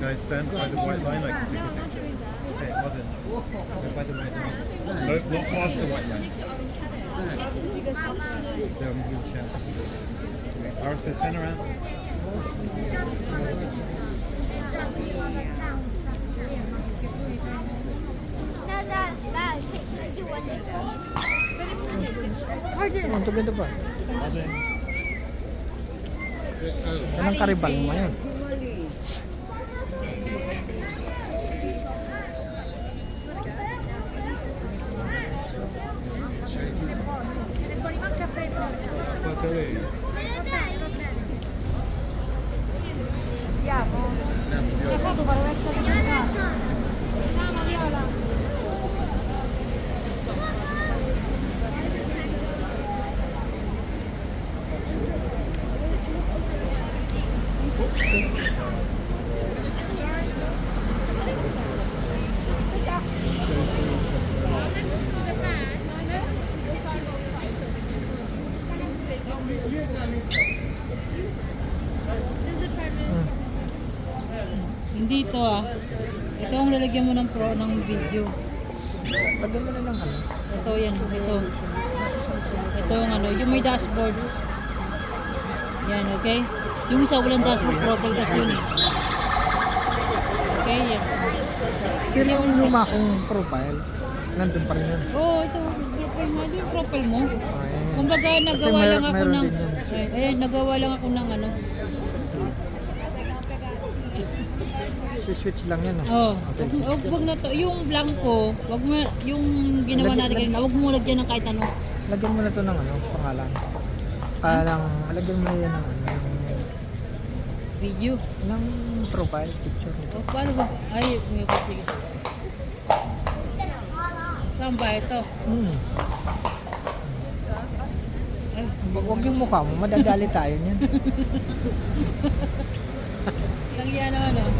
guys stand by the white line? I can take a picture. Okay, well then. Okay, by the white line. No, not past the white line. There, I'm giving a chance. Okay, Arisa, turn around. Untuk itu pa. Arjun. Anong karibal mo yun? Hindi ito ah. Ito ang lalagyan mo ng pro ng video. Lagyan mo na ng ano? Ito yan. Ito. Ito ang ano. Yung may dashboard. Yan, okay? Yung isa walang dashboard profile kasi yun eh. Okay, yan. Pero yung luma kong profile, nandun pa rin yun. Oh, ito. Profile mo. Ito yung profile mo. Ay, Kumbaga, nagawa meron- lang ako meron ng... din yun. Ayan, nagawa lang ako ng ano. si-switch lang yan. Oh, wag na to. Yung blanco, wag mo yung ginawa natin kanina, wag mo lagyan ng kahit ano. Lagyan mo na to ng ano, pangalan. Parang, lagyan mo na yan ng ano, Video. ng profile picture. Oh, paano ba? Ay, sige. Saan ba ito? Ay, Huwag yung mukha mo, madadali tayo niyan. lang yan naman oh.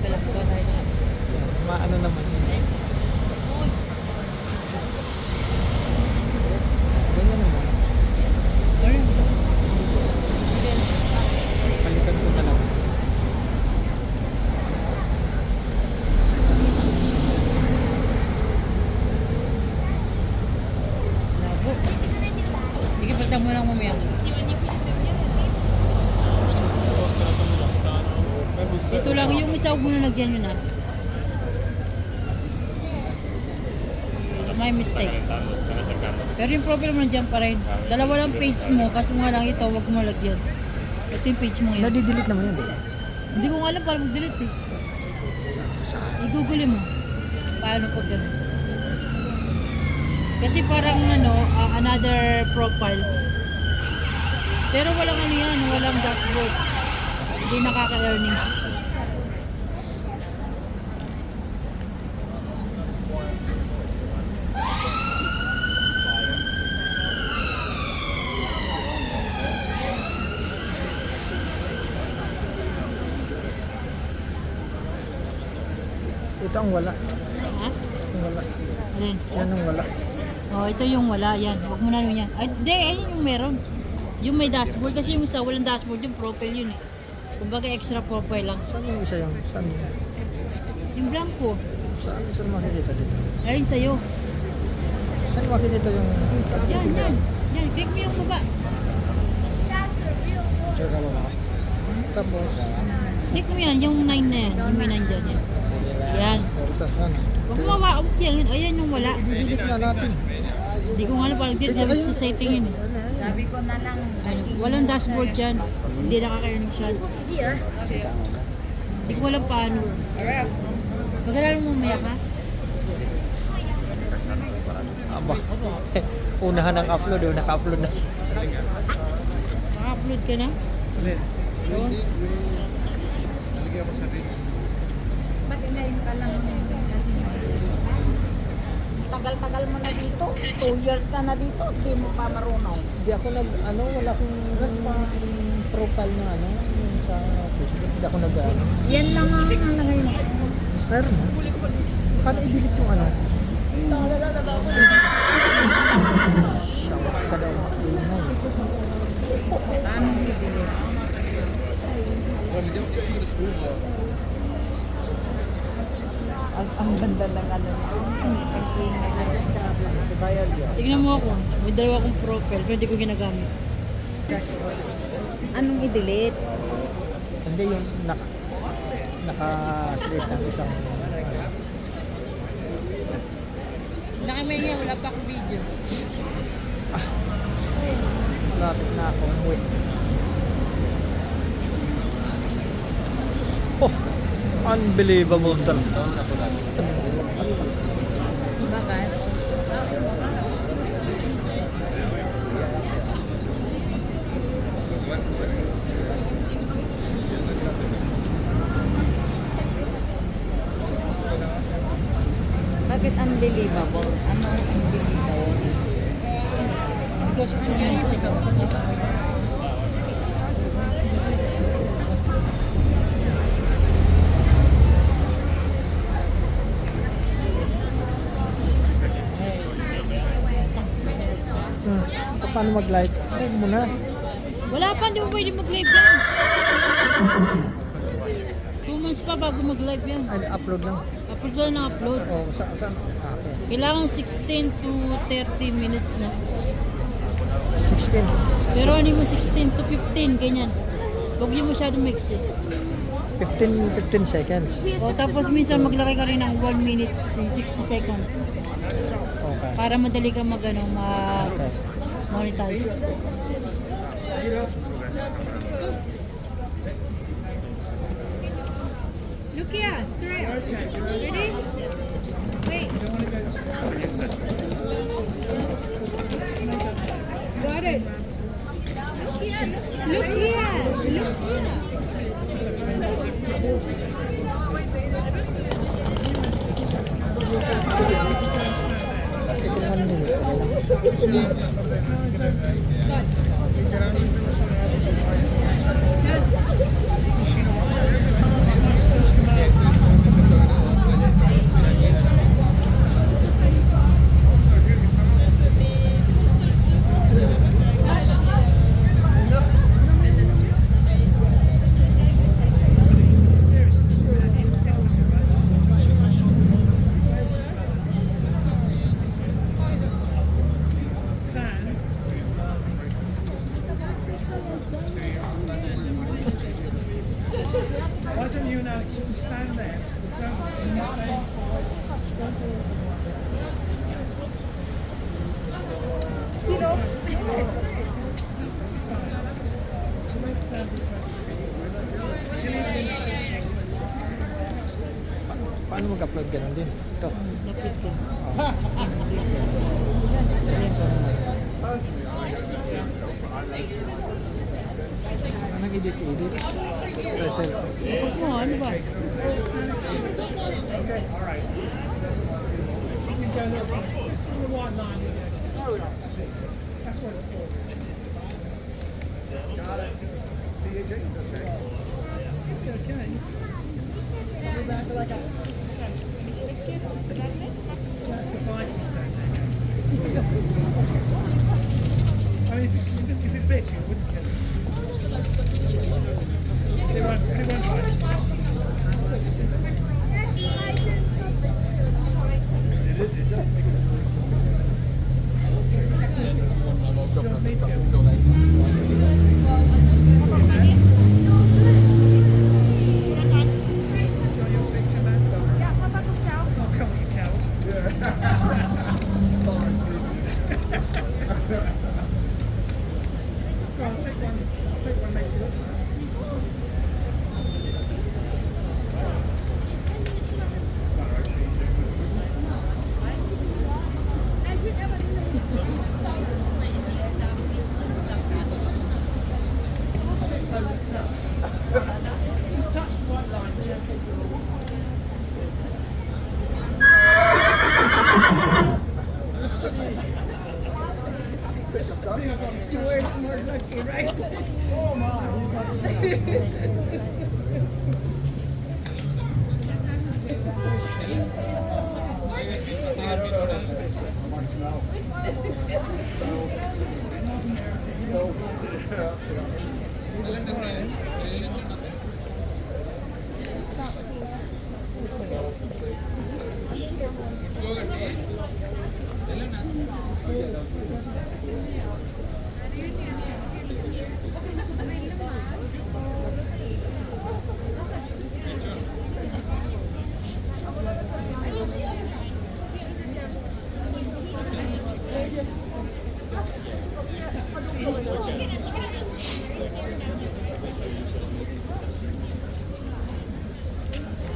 Dalag ba tayo na? Maano naman yun. Ganyan naman. Palitan ko na lang. Labo. Sige, palitan mo lang mamaya. Ito lang yung isa, huwag mo na lagyan yun ah. It's my mistake. Pero yung profile mo nandiyan pa rin. Dalawa lang page mo, kaso nga lang ito, huwag mo lagyan. Ito yung page mo ngayon. Nadi-delete naman yun, di ba? Hindi ko nga alam paano mag-delete eh. I-google mo. Paano pag gano'n. Kasi parang ano, another profile. Pero walang ano yan, walang dashboard. Hindi nakaka-earnings. Ito ang wala. Ha? Ang wala. Alin? Yan ang wala. Oh, ito yung wala. Yan. Huwag mo na naman yan. Ay, hindi. Ayun yung meron. Yung may dashboard. Kasi yung isa walang dashboard. Yung profile yun eh. Kumbaga extra profile lang. Saan yung isa yung? Saan yung? Yung blanco. Saan makikita dito? Ayun sa'yo. Saan makikita yung? Yan, yan. Yan. Click mo yung baba. Check ka ba? Tapos, Click mo yan. Yung 9 na yan. Yung may 9 dyan. Yan. Yan. tapos ano? Huwag mo huwag yan. Ayan yung wala. I-delete na natin. Hindi ko nga alam parang dito sa setting yun eh. Sabi ko na lang, Walang dashboard dyan. Hindi nakaka-earning siya. Hindi ko alam paano. Mag-aaral mo mamaya ka? Aba. Unahan ng upload, naka-upload na. Maka-upload ka na? Alin? Oo. Lalagyan ko sa rin. ba't ngayon ka lang? Tagal-tagal mo na dito. 2 years ka na dito. Hindi mo pa marunong. Hindi ako wala akong profile na yung sa Facebook. Hindi ako Yan lang ang ngayon. Pero paano i-delete yung Shout ka daw. Paano i-delete? Ang ganda ng ano. Si Bayal yun. Tignan mo ako. May dalawa akong profile pero hindi ko ginagamit. Anong i-delete? Hindi yung naka-create ng isang Wala kami nga, wala pa akong video. malapit na ako. Wait. Oh, unbelievable talaga. Bakit? Bakit unbelievable? Ano ang unbelievable? Because I'm busy. Paano mag-like? Like mo na. Wala pa, hindi mo pwede mag-live yan. 2 months pa bago mag-live yan. Ay, upload lang. Upload ka na upload. Oh, saan? Okay. Kailangan 16 to 30 minutes na. 16. Pero ano mo 16 to 15, ganyan. Huwag niyo masyadong mix eh. 15 seconds. O tapos minsan maglagay ka rin ng 1 minute 60 seconds Okay. para madali ka monetize. Look here, Surya. Ready? Wait. Got it. Look here. Look here. Ito 1 minute. Okay lang. Why don't you and Alex stand there? Paano mag-upload ganun din? Ito. Lapit ka. Anong edit? Present. Huwag mo, ano ba? That's what it's for. Okay. That's the biting zone. I mean, if it bit you, it wouldn't kill you. It won't bite. You don't need to go. Show your picture, man. Oh, come on, you coward. Well, I'll take one, make it look nice. Close the touch. Just touch the white line gently. I think I've got extra words more lucky, right? Oh my.